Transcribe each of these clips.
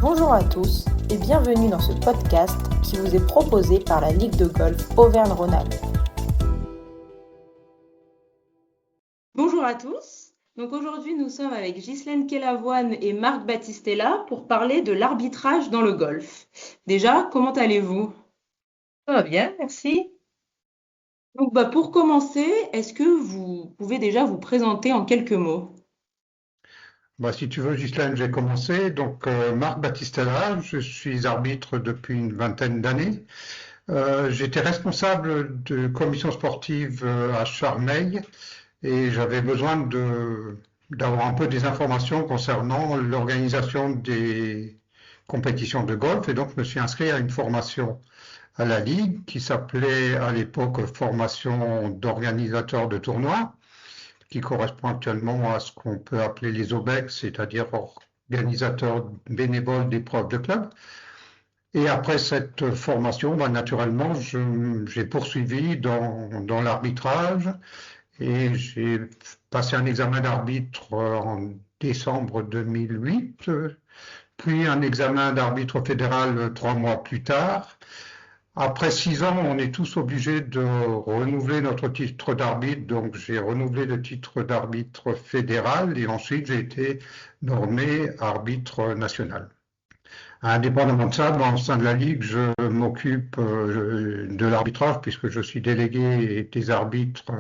Bonjour à tous et bienvenue dans ce podcast qui vous est proposé par la Ligue de golf Auvergne-Rhône-Alpes. Bonjour à tous. Donc aujourd'hui, nous sommes avec Ghislaine Kellavoine et Marc Battistella pour parler de l'arbitrage dans le golf. Déjà, comment allez-vous? Ça va bien, merci. Donc pour commencer, est-ce que vous pouvez déjà vous présenter en quelques mots? Si tu veux, Ghislaine, j'ai commencé. Marc Battistella, je suis arbitre depuis une vingtaine d'années. J'étais responsable de commission sportive à Charmeil et j'avais besoin d'avoir un peu des informations concernant l'organisation des compétitions de golf et donc je me suis inscrit à une formation à la Ligue qui s'appelait à l'époque formation d'organisateur de tournois, qui correspond actuellement à ce qu'on peut appeler les OBEC, c'est-à-dire organisateurs bénévoles d'épreuves de club. Et après cette formation, naturellement, j'ai poursuivi dans l'arbitrage et j'ai passé un examen d'arbitre en décembre 2008, puis un examen d'arbitre fédéral 3 mois plus tard. Après 6 ans, on est tous obligés de renouveler notre titre d'arbitre. Donc, j'ai renouvelé le titre d'arbitre fédéral et ensuite j'ai été nommé arbitre national. Indépendamment de ça, au sein de la Ligue, je m'occupe de l'arbitrage puisque je suis délégué des arbitres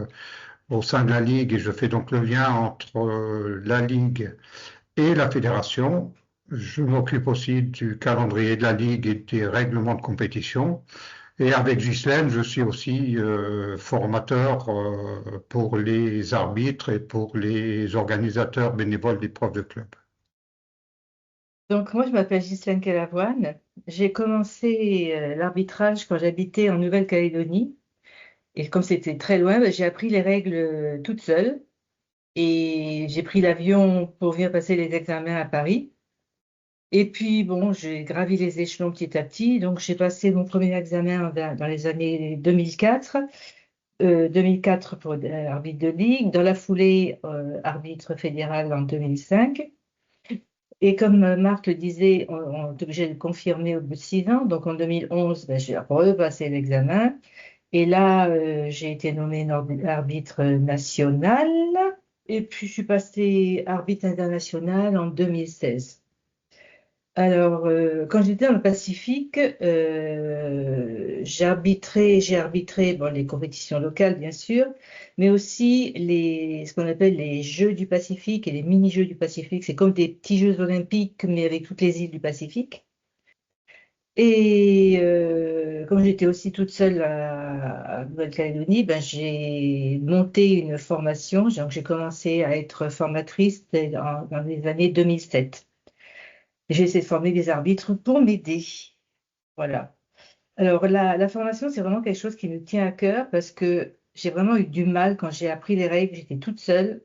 au sein de la Ligue et je fais donc le lien entre la Ligue et la fédération. Je m'occupe aussi du calendrier de la Ligue et des règlements de compétition. Et avec Ghislaine, je suis aussi formateur pour les arbitres et pour les organisateurs bénévoles d'épreuves de club. Donc, moi, je m'appelle Ghislaine Kellavoine. J'ai commencé l'arbitrage quand j'habitais en Nouvelle-Calédonie. Et comme c'était très loin, j'ai appris les règles toute seule. Et j'ai pris l'avion pour venir passer les examens à Paris. Et puis, bon, j'ai gravi les échelons petit à petit. Donc, j'ai passé mon premier examen dans les années 2004. 2004 pour arbitre de ligue. Dans la foulée, arbitre fédéral en 2005. Et comme Marc le disait, on est obligé de le confirmer au bout de 6 ans. Donc en 2011, j'ai repassé l'examen. Et là, j'ai été nommée arbitre national. Et puis, je suis passée arbitre international en 2016. Alors, quand j'étais dans le Pacifique, j'ai arbitré bon, les compétitions locales, bien sûr, mais aussi ce qu'on appelle les Jeux du Pacifique et les mini-Jeux du Pacifique. C'est comme des petits Jeux olympiques, mais avec toutes les îles du Pacifique. Et comme j'étais aussi toute seule à Nouvelle-Calédonie, j'ai monté une formation. Donc, j'ai commencé à être formatrice dans les années 2007. J'ai essayé de former des arbitres pour m'aider. Voilà. Alors, la formation, c'est vraiment quelque chose qui me tient à cœur parce que j'ai vraiment eu du mal quand j'ai appris les règles. J'étais toute seule.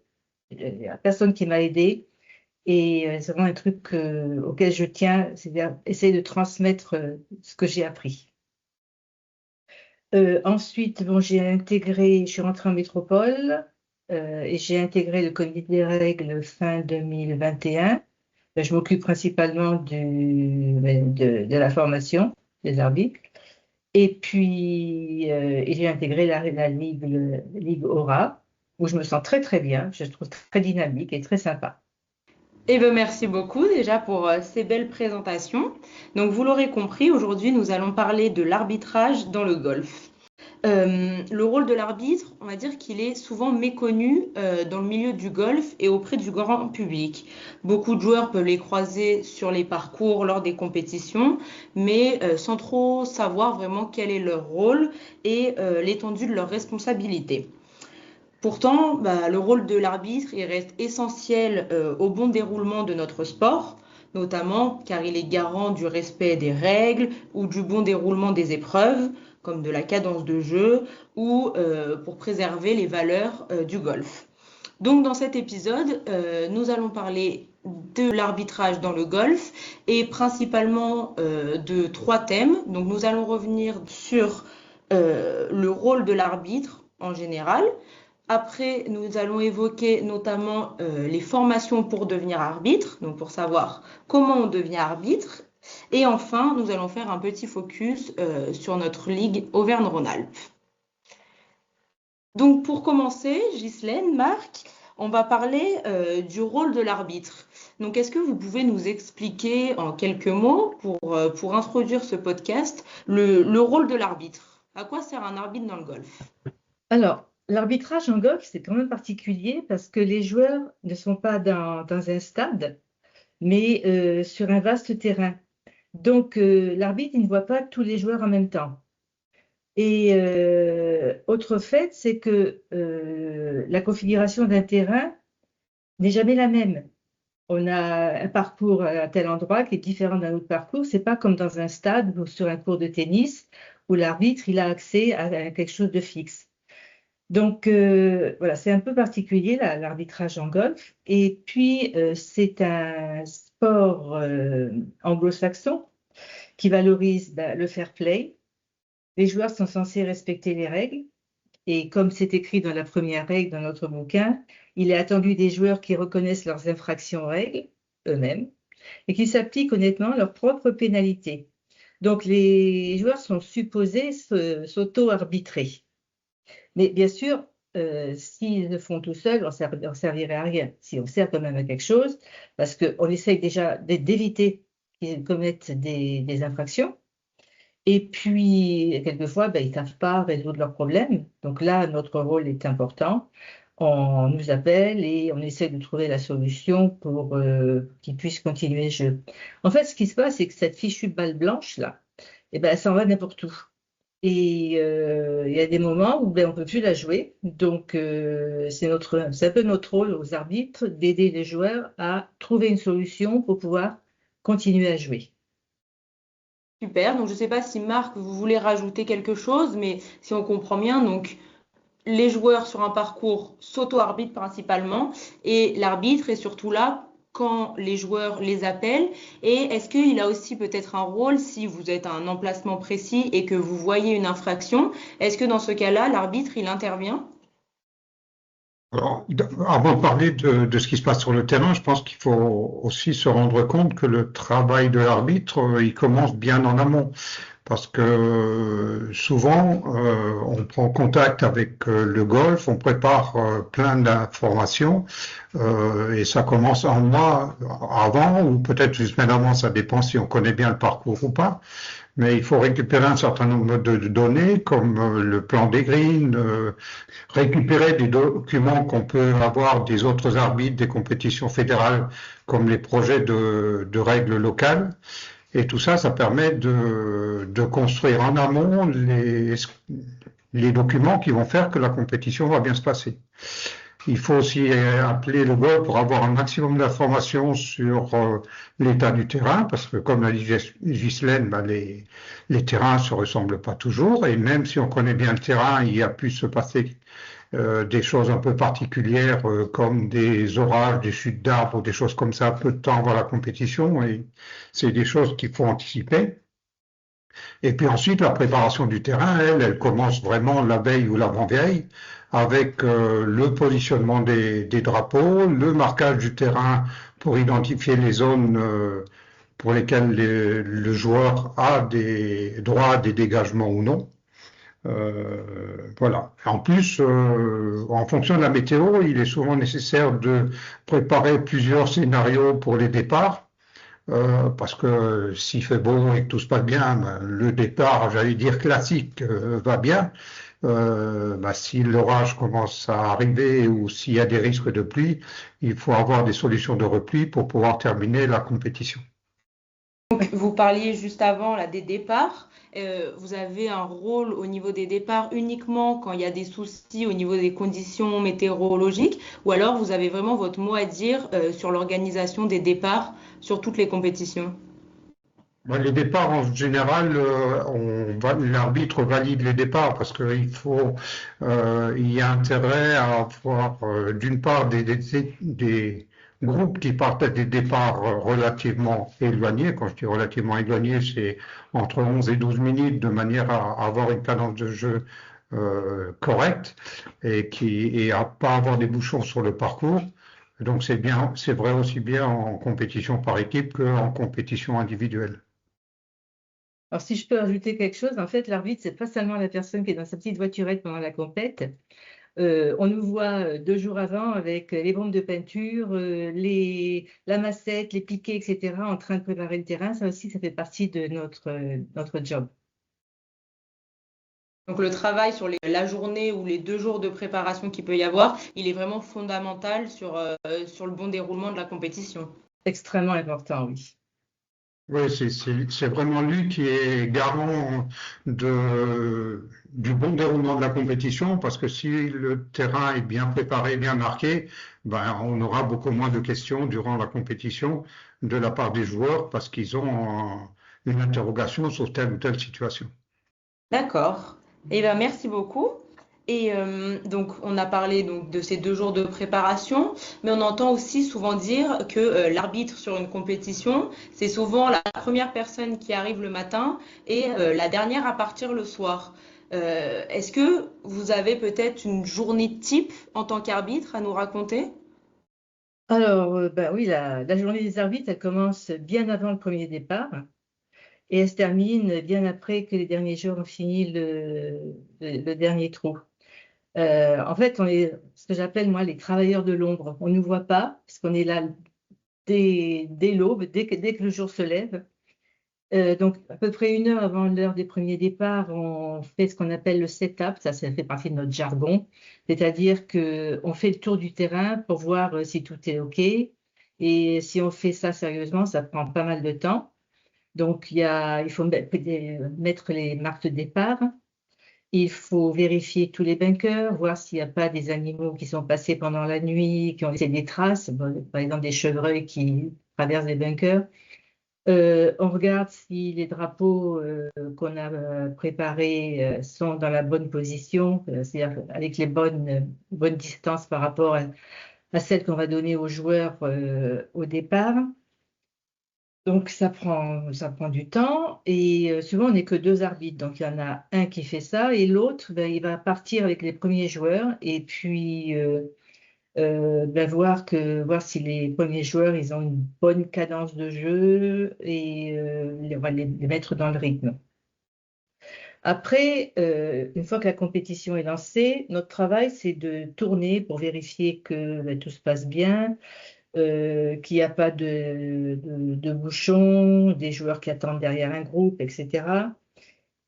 Il n'y a personne qui m'a aidée. Et c'est vraiment un truc auquel je tiens, c'est essayer de transmettre ce que j'ai appris. Ensuite, bon, je suis rentrée en métropole et j'ai intégré le comité des règles fin 2021. Je m'occupe principalement de la formation des arbitres. Et puis, j'ai intégré la Ligue Aura, où je me sens très, très bien. Je trouve très dynamique et très sympa. Eh bien, merci beaucoup déjà pour ces belles présentations. Donc, vous l'aurez compris, aujourd'hui, nous allons parler de l'arbitrage dans le golf. Le rôle de l'arbitre, on va dire qu'il est souvent méconnu dans le milieu du golf et auprès du grand public. Beaucoup de joueurs peuvent les croiser sur les parcours lors des compétitions, mais sans trop savoir vraiment quel est leur rôle et l'étendue de leurs responsabilités. Pourtant, le rôle de l'arbitre, il reste essentiel au bon déroulement de notre sport, notamment car il est garant du respect des règles ou du bon déroulement des épreuves, comme de la cadence de jeu, ou pour préserver les valeurs du golf. Donc dans cet épisode, nous allons parler de l'arbitrage dans le golf et principalement de 3 thèmes. Donc nous allons revenir sur le rôle de l'arbitre en général, Après, nous allons évoquer notamment les formations pour devenir arbitre, donc pour savoir comment on devient arbitre. Et enfin, nous allons faire un petit focus sur notre ligue Auvergne-Rhône-Alpes. Donc pour commencer, Ghislaine, Marc, on va parler du rôle de l'arbitre. Donc est-ce que vous pouvez nous expliquer en quelques mots, pour introduire ce podcast, le rôle de l'arbitre? À quoi sert un arbitre dans le golf? Alors, l'arbitrage en golf, c'est quand même particulier parce que les joueurs ne sont pas dans un stade, mais sur un vaste terrain. Donc, l'arbitre, il ne voit pas tous les joueurs en même temps. Et autre fait, c'est que la configuration d'un terrain n'est jamais la même. On a un parcours à tel endroit qui est différent d'un autre parcours. C'est pas comme dans un stade ou sur un court de tennis où l'arbitre, il a accès à quelque chose de fixe. Donc voilà, c'est un peu particulier l'arbitrage en golf. Et puis c'est un sport anglo-saxon qui valorise le fair play. Les joueurs sont censés respecter les règles. Et comme c'est écrit dans la première règle dans notre bouquin, il est attendu des joueurs qui reconnaissent leurs infractions aux règles eux-mêmes et qui s'appliquent honnêtement leurs propres pénalités. Donc les joueurs sont supposés s'auto-arbitrer. Mais bien sûr, s'ils le font tout seuls, on ne servirait à rien. Si on sert quand même à quelque chose, parce qu'on essaye déjà d'éviter qu'ils commettent des infractions. Et puis, quelquefois, ils ne savent pas résoudre leurs problèmes. Donc là, notre rôle est important. On nous appelle et on essaie de trouver la solution pour qu'ils puissent continuer le jeu. En fait, ce qui se passe, c'est que cette fichue balle blanche, là, elle s'en va n'importe où. Et il y a des moments où on ne peut plus la jouer. Donc, c'est un peu notre rôle aux arbitres d'aider les joueurs à trouver une solution pour pouvoir continuer à jouer. Super, donc je ne sais pas si Marc, vous voulez rajouter quelque chose, mais si on comprend bien, donc les joueurs sur un parcours s'auto-arbitrent principalement et l'arbitre est surtout là quand les joueurs les appellent. Et est-ce qu'il a aussi peut-être un rôle si vous êtes à un emplacement précis et que vous voyez une infraction? Est-ce que dans ce cas-là, l'arbitre, il intervient? Alors, avant de parler de ce qui se passe sur le terrain, je pense qu'il faut aussi se rendre compte que le travail de l'arbitre, il commence bien en amont. Parce que souvent, on prend contact avec le golf, on prépare plein d'informations et ça commence un mois avant ou peut-être une semaine avant, ça dépend si on connaît bien le parcours ou pas. Mais il faut récupérer un certain nombre de données comme le plan des greens, récupérer des documents qu'on peut avoir des autres arbitres des compétitions fédérales comme les projets de règles locales. Et tout ça, ça permet de construire en amont les documents qui vont faire que la compétition va bien se passer. Il faut aussi appeler le golf pour avoir un maximum d'informations sur l'état du terrain, parce que comme l'a dit Ghislaine, les terrains se ressemblent pas toujours, et même si on connaît bien le terrain, il y a pu se passer des choses un peu particulières comme des orages, des chutes d'arbres, des choses comme ça, peu de temps avant la compétition, et c'est des choses qu'il faut anticiper. Et puis ensuite, la préparation du terrain, elle commence vraiment la veille ou l'avant-veille, avec le positionnement des drapeaux, le marquage du terrain pour identifier les zones pour lesquelles le joueur a des droits, des dégagements ou non. Voilà. En plus, en fonction de la météo, il est souvent nécessaire de préparer plusieurs scénarios pour les départs, parce que s'il fait beau et que tout se passe bien, le départ, j'allais dire classique, va bien. Si l'orage commence à arriver ou s'il y a des risques de pluie, il faut avoir des solutions de repli pour pouvoir terminer la compétition. Donc, vous parliez juste avant là, des départs. Vous avez un rôle au niveau des départs uniquement quand il y a des soucis au niveau des conditions météorologiques, ou alors vous avez vraiment votre mot à dire sur l'organisation des départs sur toutes les compétitions? Les départs, en général, l'arbitre valide les départs parce qu'il faut, il y a intérêt à avoir, d'une part, des groupes qui partent à des départs relativement éloignés. Quand je dis relativement éloignés, c'est entre 11 et 12 minutes de manière à avoir une cadence de jeu correcte et à pas avoir des bouchons sur le parcours. Donc c'est bien, c'est vrai aussi bien en compétition par équipe qu'en compétition individuelle. Alors, si je peux ajouter quelque chose, en fait, l'arbitre, c'est pas seulement la personne qui est dans sa petite voiturette pendant la compète. On nous voit 2 jours avant avec les bombes de peinture, la massette, les piquets, etc., en train de préparer le terrain. Ça aussi, ça fait partie de notre job. Donc le travail sur la journée ou les 2 jours de préparation qu'il peut y avoir, il est vraiment fondamental sur le bon déroulement de la compétition. Extrêmement important, oui. Oui, c'est vraiment lui qui est garant du bon déroulement de la compétition, parce que si le terrain est bien préparé, bien marqué, ben, on aura beaucoup moins de questions durant la compétition de la part des joueurs, parce qu'ils ont une interrogation sur telle ou telle situation. D'accord. Eh bien, merci beaucoup. Et donc, on a parlé donc, de ces 2 jours de préparation, mais on entend aussi souvent dire que l'arbitre sur une compétition, c'est souvent la première personne qui arrive le matin et la dernière à partir le soir. Est-ce que vous avez peut-être une journée type en tant qu'arbitre à nous raconter? Alors, ben oui, la journée des arbitres, elle commence bien avant le premier départ et elle se termine bien après que les derniers joueurs ont fini le dernier trou. En fait, on est ce que j'appelle moi les travailleurs de l'ombre. On ne nous voit pas parce qu'on est là dès l'aube, dès que le jour se lève. Donc, à peu près 1 heure avant l'heure des premiers départs, on fait ce qu'on appelle le setup. Ça fait partie de notre jargon. C'est-à-dire qu'on fait le tour du terrain pour voir si tout est OK. Et si on fait ça sérieusement, ça prend pas mal de temps. Donc, il faut mettre les marques de départ. Il faut vérifier tous les bunkers, voir s'il n'y a pas des animaux qui sont passés pendant la nuit, qui ont laissé des traces, bon, par exemple des chevreuils qui traversent les bunkers. On regarde si les drapeaux qu'on a préparés sont dans la bonne position, c'est-à-dire avec les bonnes distances par rapport à celles qu'on va donner aux joueurs au départ. Donc ça prend du temps et souvent on n'est que 2 arbitres. Donc il y en a un qui fait ça et l'autre, ben, il va partir avec les premiers joueurs et puis ben, voir si les premiers joueurs ils ont une bonne cadence de jeu et on va les mettre dans le rythme. Après, une fois que la compétition est lancée, notre travail c'est de tourner pour vérifier que ben, tout se passe bien, qu'il n'y a pas de bouchons, des joueurs qui attendent derrière un groupe, etc.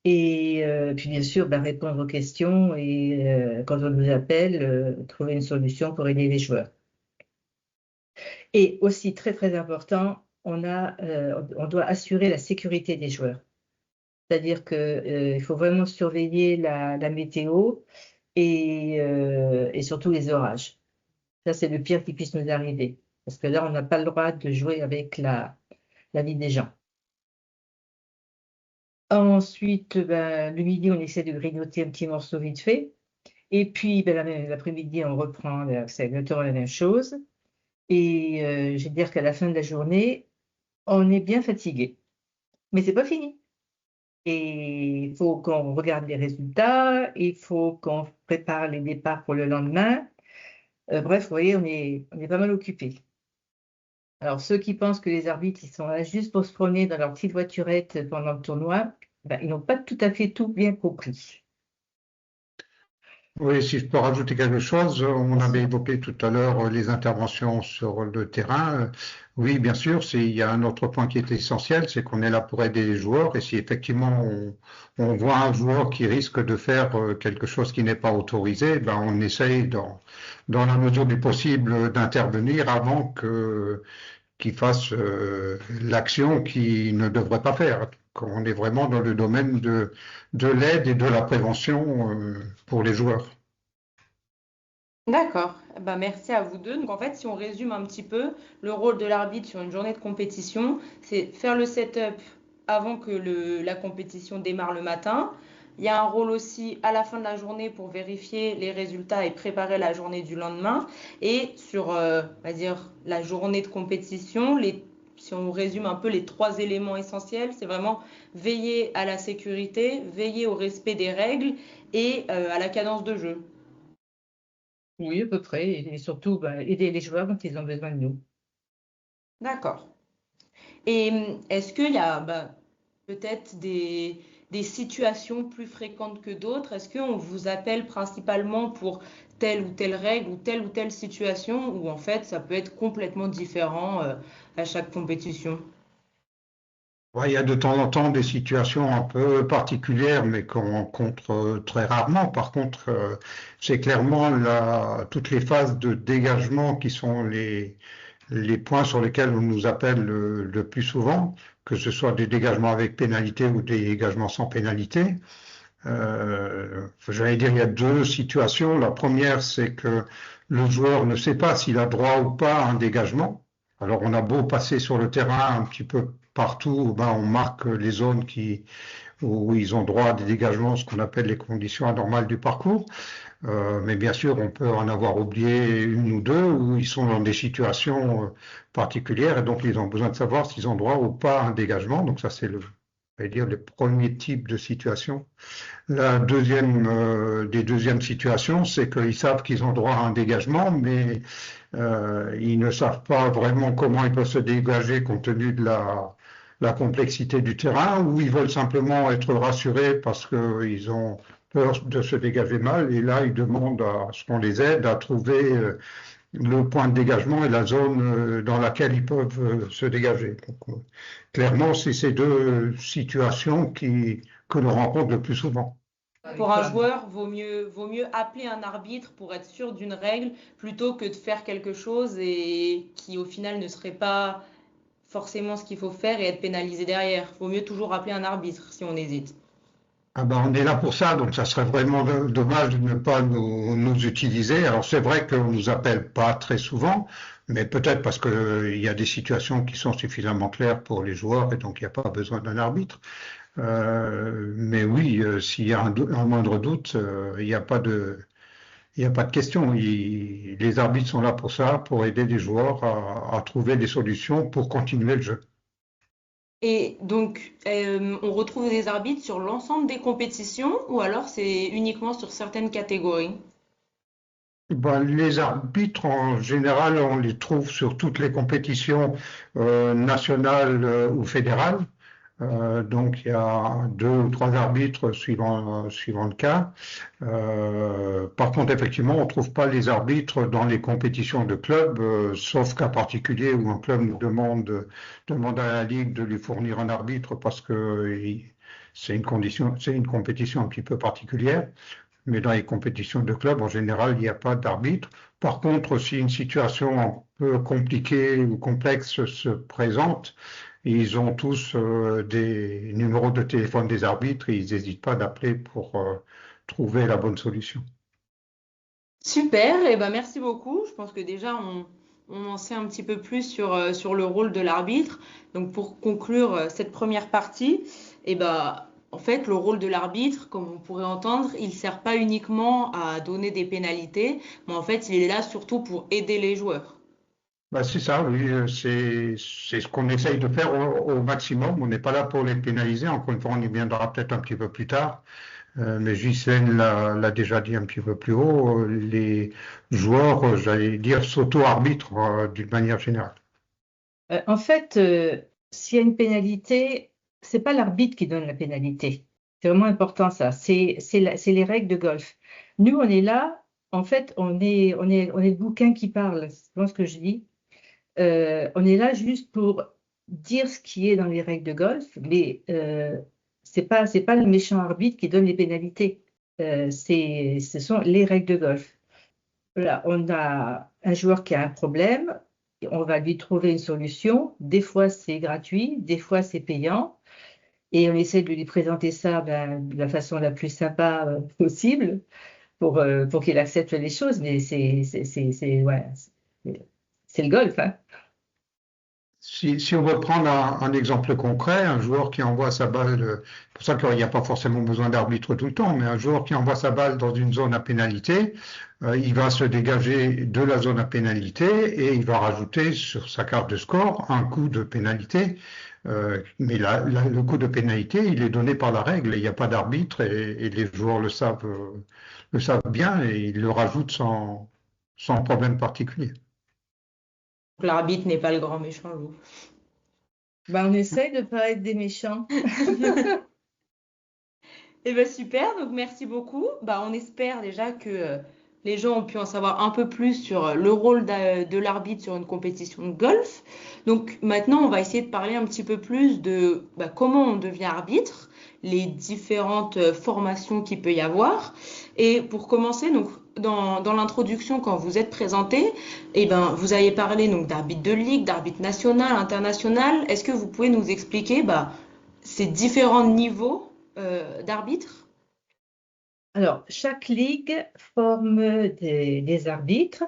Et puis bien sûr, ben, répondre aux questions et quand on nous appelle, trouver une solution pour aider les joueurs. Et aussi très très important, on doit assurer la sécurité des joueurs. C'est-à-dire que il faut vraiment surveiller la météo et surtout les orages. Ça, c'est le pire qui puisse nous arriver. Parce que là, on n'a pas le droit de jouer avec la vie des gens. Ensuite, ben, le midi, on essaie de grignoter un petit morceau vite fait. Et puis, ben, l'après-midi, on reprend, c'est exactement la même chose. Et je vais dire qu'à la fin de la journée, on est bien fatigué. Mais c'est pas fini. Et il faut qu'on regarde les résultats, il faut qu'on prépare les départs pour le lendemain. Bref, vous voyez, on est pas mal occupé. Alors, ceux qui pensent que les arbitres, ils sont là juste pour se promener dans leur petite voiturette pendant le tournoi, ben, ils n'ont pas tout à fait tout bien compris. Oui, si je peux rajouter quelque chose, on avait évoqué tout à l'heure les interventions sur le terrain. Oui, bien sûr, il y a un autre point qui est essentiel, c'est qu'on est là pour aider les joueurs. Et si effectivement on voit un joueur qui risque de faire quelque chose qui n'est pas autorisé, ben on essaye dans la mesure du possible d'intervenir avant qu'il fasse l'action qu'il ne devrait pas faire. On est vraiment dans le domaine de l'aide et de la prévention pour les joueurs. D'accord. Bah, merci à vous deux. Donc en fait, si on résume un petit peu, le rôle de l'arbitre sur une journée de compétition, c'est faire le setup avant que la compétition démarre le matin. Il y a un rôle aussi à la fin de la journée pour vérifier les résultats et préparer la journée du lendemain. Et sur, on va dire, la journée de compétition, si on résume un peu les 3 éléments essentiels, c'est vraiment veiller à la sécurité, veiller au respect des règles et à la cadence de jeu. Oui, à peu près. Et surtout, aider les joueurs quand ils ont besoin de nous. D'accord. Et est-ce qu'il y a peut-être des situations plus fréquentes que d'autres? Est-ce qu'on vous appelle principalement pour telle ou telle règle ou telle situation ou en fait ça peut être complètement différent à chaque compétition? Ouais, il y a de temps en temps des situations un peu particulières, mais qu'on rencontre très rarement. Par contre, c'est clairement toutes les phases de dégagement qui sont les points sur lesquels on nous appelle le plus souvent, que ce soit des dégagements avec pénalité ou des dégagements sans pénalité. J'allais dire, il y a 2 situations. La première, c'est que le joueur ne sait pas s'il a droit ou pas à un dégagement. Alors, on a beau passer sur le terrain un petit peu partout, ben, on marque les zones où ils ont droit à des dégagements, ce qu'on appelle les conditions anormales du parcours. Mais bien sûr, on peut en avoir oublié une ou deux où ils sont dans des situations particulières et donc ils ont besoin de savoir s'ils ont droit ou pas à un dégagement. Donc ça, c'est je vais dire, le premier type de situation. La deuxième situations, c'est qu'ils savent qu'ils ont droit à un dégagement, mais ils ne savent pas vraiment comment ils peuvent se dégager compte tenu de la complexité du terrain, ou ils veulent simplement être rassurés parce qu'ils ont peur de se dégager mal, et là ils demandent à ce qu'on les aide à trouver le point de dégagement et la zone dans laquelle ils peuvent se dégager. Donc, clairement, c'est ces 2 situations que l'on rencontre le plus souvent. Pour un joueur, vaut mieux appeler un arbitre pour être sûr d'une règle plutôt que de faire quelque chose et qui au final ne serait pas forcément ce qu'il faut faire et être pénalisé derrière. Vaut mieux toujours appeler un arbitre si on hésite. Ah ben, on est là pour ça, donc ça serait vraiment dommage de ne pas nous utiliser. Alors c'est vrai qu'on nous appelle pas très souvent, mais peut-être parce que il y a des situations qui sont suffisamment claires pour les joueurs et donc il n'y a pas besoin d'un arbitre. Mais oui, s'il y a un moindre doute, il n'y a pas de question. Les arbitres sont là pour ça, pour aider les joueurs à trouver des solutions pour continuer le jeu. Et donc, on retrouve des arbitres sur l'ensemble des compétitions ou alors c'est uniquement sur certaines catégories? Ben, les arbitres, en général, on les trouve sur toutes les compétitions nationales ou fédérales. Donc, il y a 2 ou 3 arbitres suivant le cas. Par contre, effectivement, on ne trouve pas les arbitres dans les compétitions de clubs, sauf cas particulier où un club nous demande à la Ligue de lui fournir un arbitre parce que c'est une compétition un petit peu particulière. Mais dans les compétitions de club, en général, il n'y a pas d'arbitre. Par contre, si une situation un peu compliquée ou complexe se présente, ils ont tous des numéros de téléphone des arbitres et ils n'hésitent pas d'appeler pour trouver la bonne solution. Super, et ben merci beaucoup. Je pense que déjà on en sait un petit peu plus sur le rôle de l'arbitre. Donc pour conclure cette première partie, et ben en fait le rôle de l'arbitre, comme on pourrait entendre, il sert pas uniquement à donner des pénalités, mais en fait il est là surtout pour aider les joueurs. Bah, c'est ça, oui, c'est ce qu'on essaye de faire au maximum. On n'est pas là pour les pénaliser. Encore une fois, on y viendra peut-être un petit peu plus tard. Mais Ghislaine l'a déjà dit un petit peu plus haut. Les joueurs, j'allais dire, s'auto-arbitrent d'une manière générale. En fait, s'il y a une pénalité, c'est pas l'arbitre qui donne la pénalité. C'est vraiment important ça. C'est les règles de golf. Nous, on est là. En fait, on est le bouquin qui parle. C'est vraiment ce que je dis. On est là juste pour dire ce qui est dans les règles de golf, mais c'est pas le méchant arbitre qui donne les pénalités. Ce sont les règles de golf. Voilà, on a un joueur qui a un problème, on va lui trouver une solution. Des fois, c'est gratuit, des fois, c'est payant. Et on essaie de lui présenter ça de la façon la plus sympa possible pour qu'il accepte les choses. Mais ouais, c'est le golf, hein. Si on veut prendre un exemple concret, un joueur qui envoie sa balle, c'est pour ça qu'il n'y a pas forcément besoin d'arbitre tout le temps, mais un joueur qui envoie sa balle dans une zone à pénalité, il va se dégager de la zone à pénalité et il va rajouter sur sa carte de score un coup de pénalité. Mais le coup de pénalité, il est donné par la règle. Il n'y a pas d'arbitre et les joueurs le savent bien et ils le rajoutent sans problème particulier. Donc, l'arbitre n'est pas le grand méchant loup. On essaye de ne pas être des méchants. Eh ben super, donc merci beaucoup. On espère déjà que les gens ont pu en savoir un peu plus sur le rôle de l'arbitre sur une compétition de golf. Donc maintenant, on va essayer de parler un petit peu plus de comment on devient arbitre, les différentes formations qu'il peut y avoir. Et pour commencer, donc dans l'introduction, quand vous êtes présenté, vous avez parlé donc d'arbitre de ligue, d'arbitre national, international. Est-ce que vous pouvez nous expliquer ces différents niveaux d'arbitres? Alors, chaque ligue forme des arbitres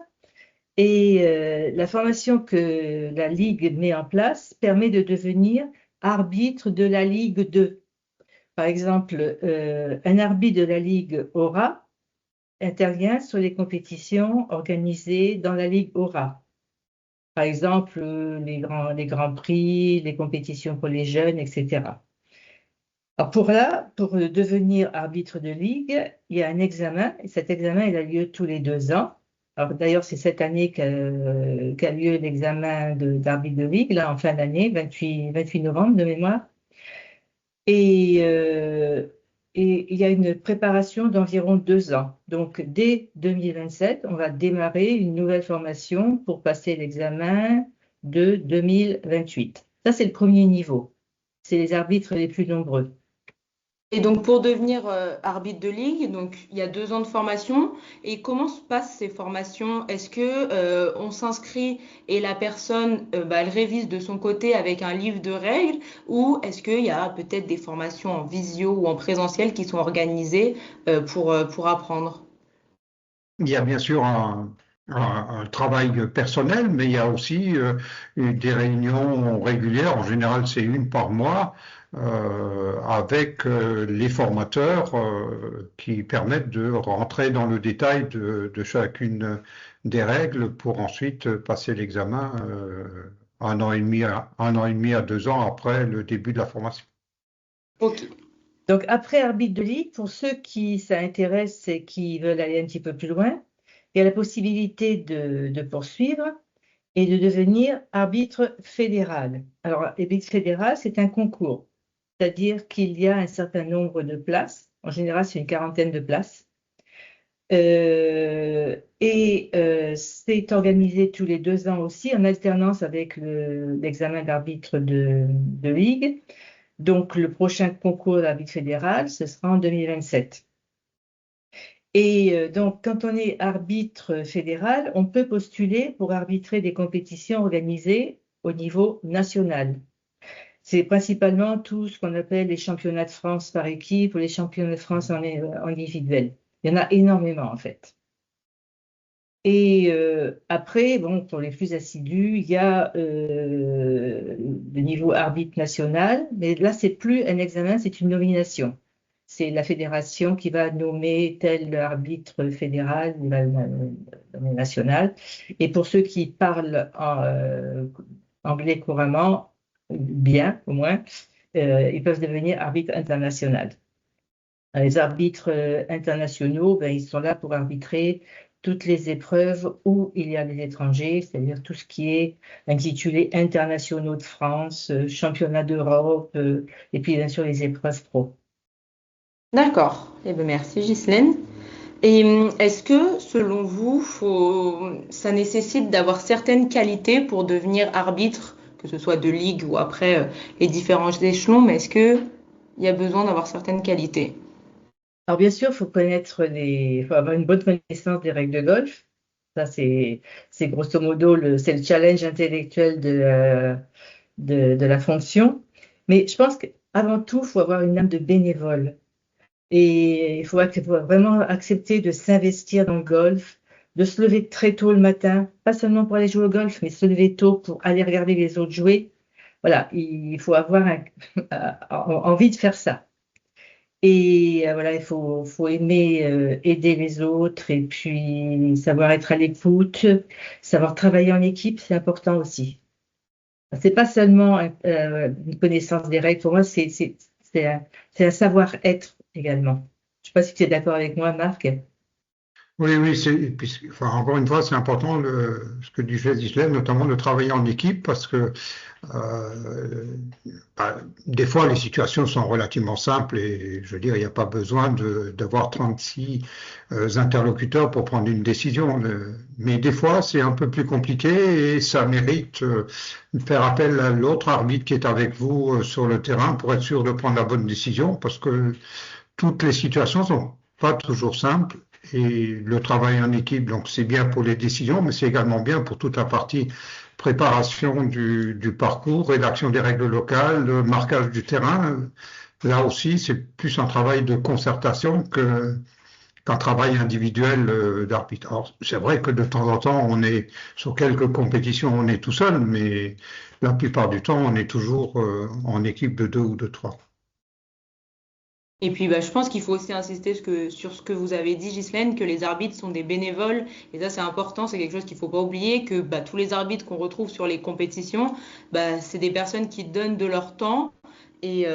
et la formation que la ligue met en place permet de devenir arbitre de la Ligue 2. Par exemple, un arbitre de la Ligue Aura intervient sur les compétitions organisées dans la Ligue Aura. Par exemple, les grands prix, les compétitions pour les jeunes, etc. Alors pour devenir arbitre de ligue, il y a un examen, et cet examen il a lieu tous les 2 ans. Alors d'ailleurs, c'est cette année qu'a lieu l'examen d'arbitre de ligue, là en fin d'année, 28 novembre de mémoire. Et il y a une préparation d'environ 2 ans. Donc dès 2027, on va démarrer une nouvelle formation pour passer l'examen de 2028. Ça, c'est le premier niveau. C'est les arbitres les plus nombreux. Et donc pour devenir arbitre de ligue, donc il y a 2 ans de formation. Et comment se passent ces formations? Est-ce que on s'inscrit et la personne elle révise de son côté avec un livre de règles, ou est-ce qu'il y a peut-être des formations en visio ou en présentiel qui sont organisées pour apprendre? Il y a bien sûr un travail personnel, mais il y a aussi des réunions régulières. En général, c'est une par mois avec les formateurs qui permettent de rentrer dans le détail de chacune des règles pour ensuite passer l'examen 1 an et demi à 2 ans après le début de la formation. Ok. Donc après arbitre de ligue, pour ceux qui ça intéresse et qui veulent aller un petit peu plus loin, il y a la possibilité de poursuivre et de devenir arbitre fédéral. Alors, arbitre fédéral, c'est un concours, c'est-à-dire qu'il y a un certain nombre de places. En général, c'est une quarantaine de places. C'est organisé tous les 2 ans aussi, en alternance avec l'examen d'arbitre de ligue. Donc, le prochain concours d'arbitre fédéral, ce sera en 2027. Et donc, quand on est arbitre fédéral, on peut postuler pour arbitrer des compétitions organisées au niveau national. C'est principalement tout ce qu'on appelle les championnats de France par équipe ou les championnats de France en individuel. Il y en a énormément, en fait. Et après, pour les plus assidus, il y a le niveau arbitre national, mais là, c'est plus un examen, c'est une nomination. C'est la fédération qui va nommer tel arbitre fédéral, national. Et pour ceux qui parlent anglais couramment, bien au moins, ils peuvent devenir arbitre international. Les arbitres internationaux, ils sont là pour arbitrer toutes les épreuves où il y a des étrangers, c'est-à-dire tout ce qui est intitulé internationaux de France, championnat d'Europe, et puis bien sûr les épreuves pro. D'accord. Merci Ghislaine. Et est-ce que, selon vous, ça nécessite d'avoir certaines qualités pour devenir arbitre, que ce soit de ligue ou après les différents échelons, mais est-ce qu'il y a besoin d'avoir certaines qualités? Alors bien sûr, il faut avoir une bonne connaissance des règles de golf. Ça, c'est grosso modo c'est le challenge intellectuel de la fonction. Mais je pense qu'avant tout, il faut avoir une âme de bénévole. Et il faut vraiment accepter de s'investir dans le golf, de se lever très tôt le matin, pas seulement pour aller jouer au golf, mais se lever tôt pour aller regarder les autres jouer, voilà, il faut avoir envie de faire ça. Et voilà, faut aimer aider les autres et puis savoir être à l'écoute, savoir travailler en équipe, c'est important aussi. C'est pas seulement une connaissance des règles, pour moi, c'est un savoir-être également. Je sais pas si tu es d'accord avec moi, Marc. Oui, oui, enfin, encore une fois, c'est important ce que disait Ghislaine, notamment de travailler en équipe parce que euh, des fois les situations sont relativement simples et je veux dire, il n'y a pas besoin d'avoir 36 interlocuteurs pour prendre une décision. Mais des fois, c'est un peu plus compliqué et ça mérite de faire appel à l'autre arbitre qui est avec vous sur le terrain pour être sûr de prendre la bonne décision parce que toutes les situations sont pas toujours simples et le travail en équipe, donc c'est bien pour les décisions, mais c'est également bien pour toute la partie préparation du parcours, rédaction des règles locales, le marquage du terrain. Là aussi, c'est plus un travail de concertation qu'un travail individuel d'arbitre. Alors, c'est vrai que de temps en temps, on est sur quelques compétitions, on est tout seul, mais la plupart du temps, on est toujours en équipe de deux ou de trois. Et puis, bah, je pense qu'il faut aussi insister sur ce que vous avez dit, Ghislaine, que les arbitres sont des bénévoles. Et ça, c'est important, c'est quelque chose qu'il faut pas oublier, que bah, tous les arbitres qu'on retrouve sur les compétitions, bah, c'est des personnes qui donnent de leur temps. Et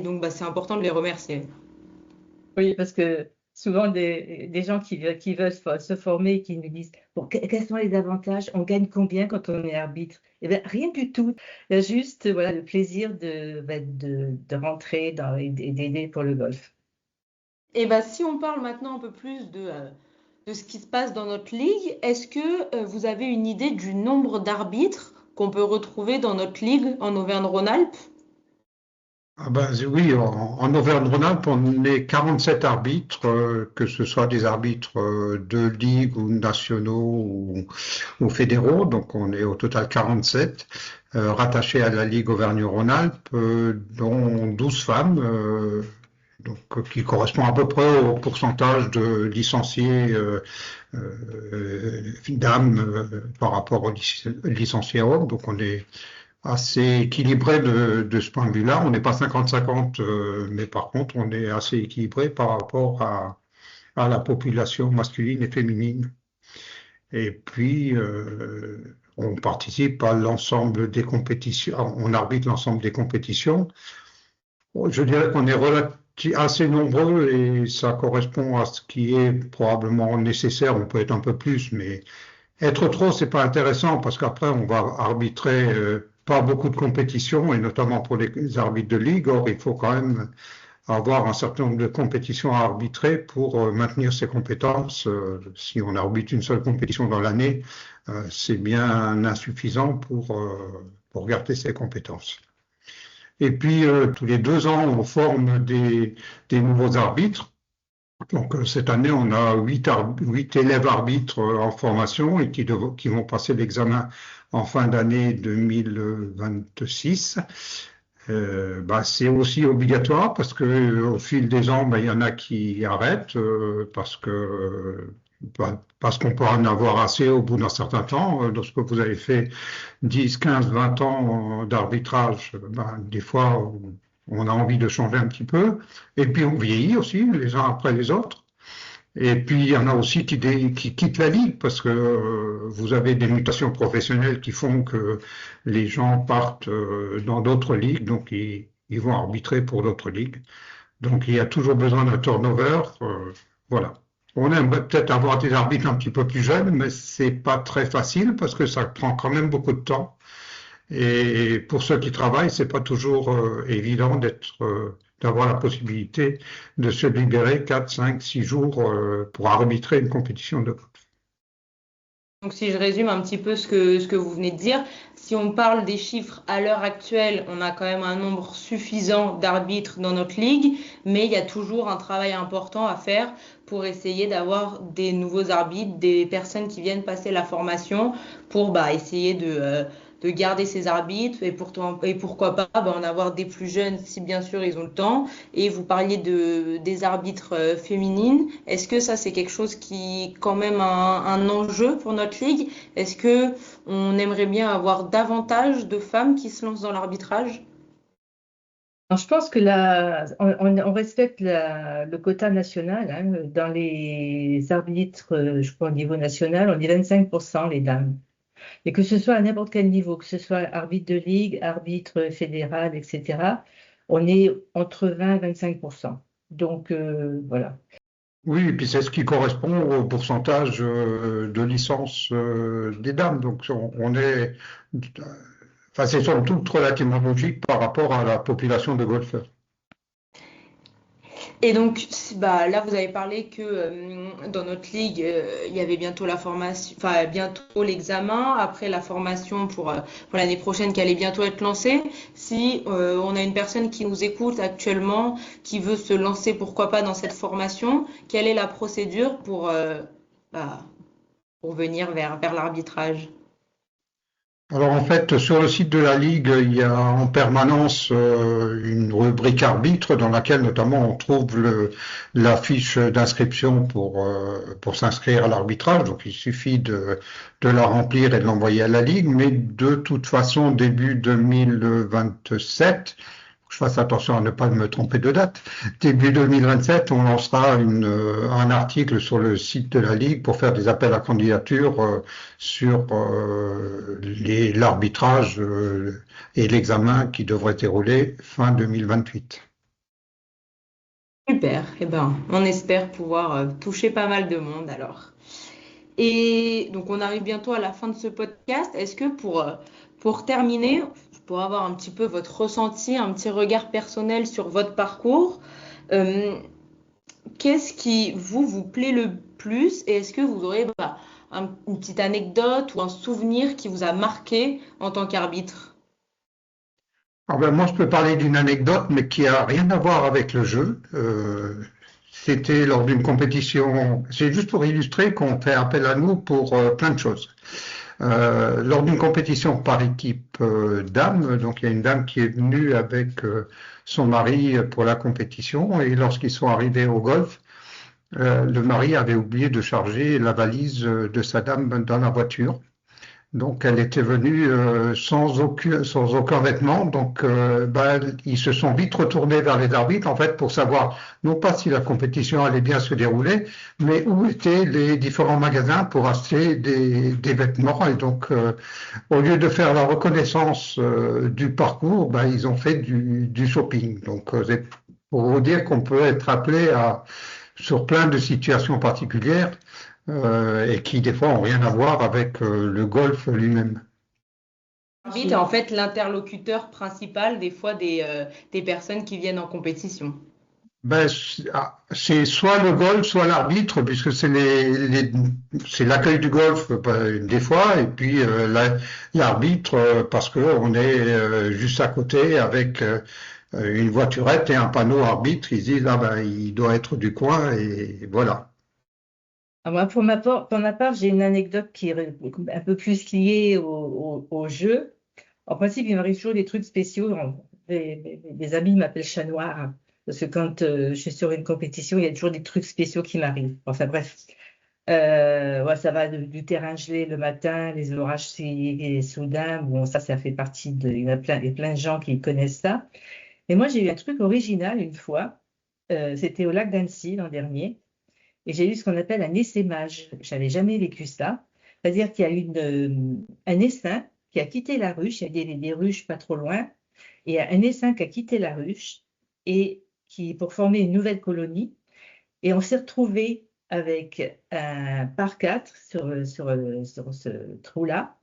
donc, bah, c'est important de les remercier. Oui, parce que souvent, des gens qui veulent se former et qui nous disent, bon, quels sont les avantages? On gagne combien quand on est arbitre? Eh bien, rien du tout. Il y a juste voilà, le plaisir de rentrer et d'aider pour le golf. Et bah, si on parle maintenant un peu plus de ce qui se passe dans notre ligue, est-ce que vous avez une idée du nombre d'arbitres qu'on peut retrouver dans notre ligue en Auvergne-Rhône-Alpes? Ah ben, oui, en Auvergne-Rhône-Alpes, on est 47 arbitres, que ce soit des arbitres de ligue ou nationaux ou fédéraux, donc on est au total 47, rattachés à la Ligue Auvergne-Rhône-Alpes, dont 12 femmes, qui correspond à peu près au pourcentage de licenciés dames par rapport aux licenciés hommes, donc on est assez équilibré de ce point de vue-là. On n'est pas 50-50, mais par contre, on est assez équilibré par rapport à la population masculine et féminine. Et puis, on participe à l'ensemble des compétitions, on arbitre l'ensemble des compétitions. Bon, je dirais qu'on est assez nombreux et ça correspond à ce qui est probablement nécessaire. On peut être un peu plus, mais être trop, c'est pas intéressant parce qu'après, on va arbitrer pas beaucoup de compétitions et notamment pour les arbitres de ligue. Or, il faut quand même avoir un certain nombre de compétitions à arbitrer pour maintenir ses compétences. Si on arbitre une seule compétition dans l'année, c'est bien insuffisant pour garder ses compétences. Et puis, tous les 2 ans, on forme des nouveaux arbitres. Donc cette année, on a 8 élèves arbitres en formation et qui vont passer l'examen en fin d'année 2026. C'est aussi obligatoire parce que au fil des ans, il y en a qui arrêtent parce qu'on peut en avoir assez au bout d'un certain temps. Lorsque vous avez fait 10, 15, 20 ans d'arbitrage, des fois, on a envie de changer un petit peu. Et puis, on vieillit aussi, les uns après les autres. Et puis, il y en a aussi qui quittent la ligue parce que vous avez des mutations professionnelles qui font que les gens partent dans d'autres ligues, donc ils vont arbitrer pour d'autres ligues. Donc, il y a toujours besoin d'un turnover. Voilà. On aimerait peut-être avoir des arbitres un petit peu plus jeunes, mais c'est pas très facile parce que ça prend quand même beaucoup de temps. Et pour ceux qui travaillent, c'est pas toujours évident d'avoir la possibilité de se libérer 4, 5, 6 jours pour arbitrer une compétition de golf. Donc, si je résume un petit peu ce que vous venez de dire, si on parle des chiffres à l'heure actuelle, on a quand même un nombre suffisant d'arbitres dans notre ligue, mais il y a toujours un travail important à faire pour essayer d'avoir des nouveaux arbitres, des personnes qui viennent passer la formation pour essayer de garder ces arbitres et pourquoi pas en avoir des plus jeunes si bien sûr ils ont le temps. Et vous parliez des arbitres féminines. Est-ce que ça c'est quelque chose qui est quand même un enjeu pour notre ligue? Est-ce que on aimerait bien avoir davantage de femmes qui se lancent dans l'arbitrage? Alors, je pense que on respecte le quota national, hein. Dans les arbitres, je crois au niveau national, on dit 25% les dames. Et que ce soit à n'importe quel niveau, que ce soit arbitre de ligue, arbitre fédéral, etc., on est entre 20 et 25%. Donc, voilà. Oui, et puis c'est ce qui correspond au pourcentage de licence des dames. Donc on est, enfin c'est somme toute relativement logique par rapport à la population de golfeurs. Et donc, là, vous avez parlé que dans notre ligue, il y avait bientôt la formation, enfin bientôt l'examen, après la formation pour l'année prochaine qui allait bientôt être lancée. Si on a une personne qui nous écoute actuellement, qui veut se lancer, pourquoi pas, dans cette formation, quelle est la procédure bah, pour venir vers l'arbitrage? Alors en fait, sur le site de la Ligue, il y a en permanence une rubrique arbitre dans laquelle notamment on trouve la fiche d'inscription pour s'inscrire à l'arbitrage. Donc il suffit de la remplir et de l'envoyer à la Ligue. Mais de toute façon, début 2027, je fasse attention à ne pas me tromper de date. Début 2027, on lancera un article sur le site de la Ligue pour faire des appels à candidature sur l'arbitrage et l'examen qui devrait dérouler fin 2028. Super. Eh ben, on espère pouvoir toucher pas mal de monde alors. Et donc, on arrive bientôt à la fin de ce podcast. Est-ce que pour terminer, pour avoir un petit peu votre ressenti, un petit regard personnel sur votre parcours, euh, qu'est-ce qui vous plaît le plus? Et est-ce que vous aurez une petite anecdote ou un souvenir qui vous a marqué en tant qu'arbitre? Alors ben, moi, je peux parler d'une anecdote, mais qui a rien à voir avec le jeu. C'était lors d'une compétition. C'est juste pour illustrer qu'on fait appel à nous pour plein de choses. Lors d'une compétition par équipe dames, donc il y a une dame qui est venue avec son mari pour la compétition, et lorsqu'ils sont arrivés au golf, le mari avait oublié de charger la valise de sa dame dans la voiture. Donc elle était venue sans aucun vêtement. Donc ils se sont vite retournés vers les arbitres en fait pour savoir non pas si la compétition allait bien se dérouler, mais où étaient les différents magasins pour acheter des vêtements. Et donc au lieu de faire la reconnaissance du parcours, ils ont fait du shopping. Donc c'est pour vous dire qu'on peut être appelé sur plein de situations particulières et qui des fois ont rien à voir avec le golf lui-même. L'arbitre est en fait l'interlocuteur principal des fois des personnes qui viennent en compétition. C'est soit le golf, soit l'arbitre, puisque c'est l'accueil du golf des fois, et puis l'arbitre parce qu'on est juste à côté avec une voiturette et un panneau arbitre. Ils disent il doit être du coin et voilà. Alors, moi, pour ma part, j'ai une anecdote qui est un peu plus liée au jeu. En principe, il m'arrive toujours des trucs spéciaux. Mes amis m'appellent chat noir, parce que quand je suis sur une compétition, il y a toujours des trucs spéciaux qui m'arrivent. Enfin bref, ouais, ça va du terrain gelé le matin, les orages soudains. Bon, ça fait partie il y a plein de gens qui connaissent ça. Et moi, j'ai eu un truc original une fois. C'était au lac d'Annecy l'an dernier. Et j'ai eu ce qu'on appelle un essaimage. J'avais jamais vécu ça. C'est-à-dire qu'il y a un essaim qui a quitté la ruche. Il y a des ruches pas trop loin. Et il y a un essaim qui a quitté la ruche pour former une nouvelle colonie. Et on s'est retrouvé avec un par 4 sur ce trou-là.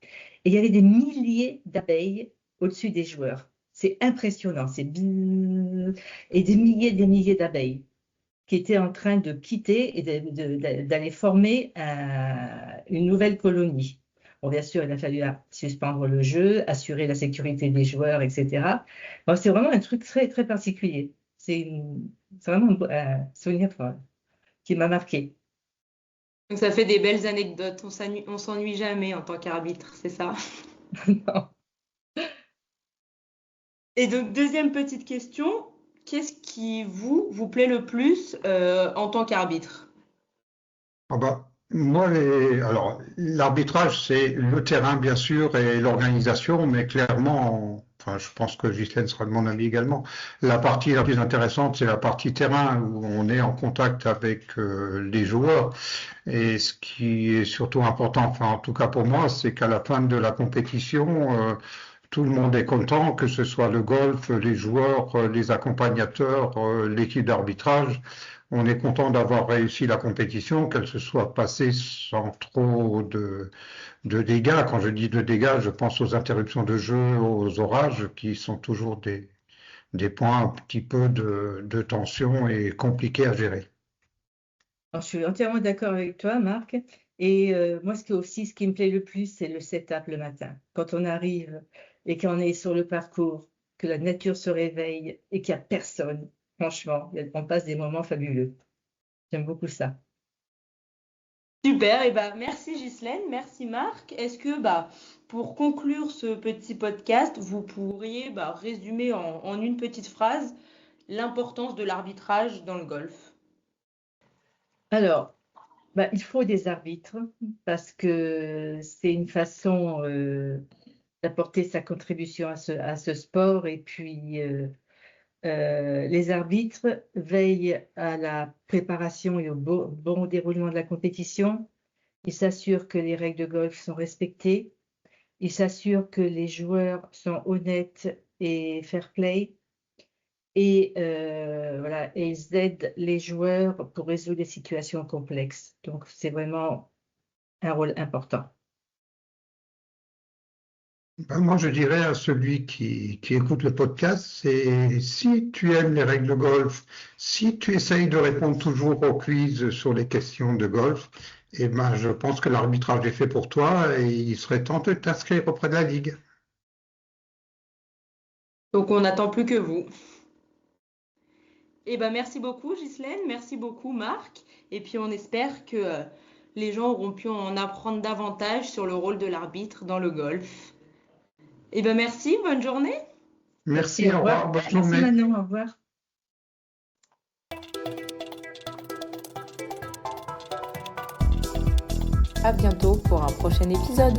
Et il y avait des milliers d'abeilles au-dessus des joueurs. C'est impressionnant. Et des milliers d'abeilles qui était en train de quitter et d'aller former une nouvelle colonie. Bon, bien sûr, il a fallu suspendre le jeu, assurer la sécurité des joueurs, etc. Bon, c'est vraiment un truc très, très particulier. C'est vraiment un souvenir qui m'a marqué. Donc ça fait des belles anecdotes. On s'ennuie jamais en tant qu'arbitre, c'est ça? Non. Et donc, deuxième petite question, qu'est-ce qui vous plaît le plus en tant qu'arbitre? Ah bah, moi, alors, l'arbitrage, c'est le terrain, bien sûr, et l'organisation, mais clairement, enfin, je pense que Ghislaine sera de mon avis également. La partie la plus intéressante, c'est la partie terrain, où on est en contact avec les joueurs. Et ce qui est surtout important, enfin, en tout cas pour moi, c'est qu'à la fin de la compétition, tout le monde est content, que ce soit le golf, les joueurs, les accompagnateurs, l'équipe d'arbitrage. On est content d'avoir réussi la compétition, qu'elle se soit passée sans trop de dégâts. Quand je dis de dégâts, je pense aux interruptions de jeu, aux orages, qui sont toujours des points un petit peu de tension et compliqués à gérer. Alors, je suis entièrement d'accord avec toi, Marc. Et moi, ce qui me plaît le plus, c'est le setup le matin. Quand on arrive et qu'on est sur le parcours, que la nature se réveille et qu'il n'y a personne. Franchement, on passe des moments fabuleux. J'aime beaucoup ça. Super, et bah merci Ghislaine, merci Marc. Est-ce que pour conclure ce petit podcast, vous pourriez résumer en une petite phrase l'importance de l'arbitrage dans le golf? Alors, il faut des arbitres parce que c'est une façon d'apporter sa contribution à ce sport. Et puis, les arbitres veillent à la préparation et au bon déroulement de la compétition. Ils s'assurent que les règles de golf sont respectées. Ils s'assurent que les joueurs sont honnêtes et fair play. Et voilà, et ils aident les joueurs pour résoudre des situations complexes. Donc, c'est vraiment un rôle important. Ben, moi, je dirais à celui qui écoute le podcast, c'est si tu aimes les règles de golf, si tu essayes de répondre toujours aux quiz sur les questions de golf, eh ben, je pense que l'arbitrage est fait pour toi et il serait temps de t'inscrire auprès de la Ligue. Donc on n'attend plus que vous. Et merci beaucoup Ghislaine, merci beaucoup Marc. Et puis on espère que les gens auront pu en apprendre davantage sur le rôle de l'arbitre dans le golf. Et merci, bonne journée. Merci, Au au revoir. revoir, bonne Merci journée. Manon, au revoir. À bientôt pour un prochain épisode.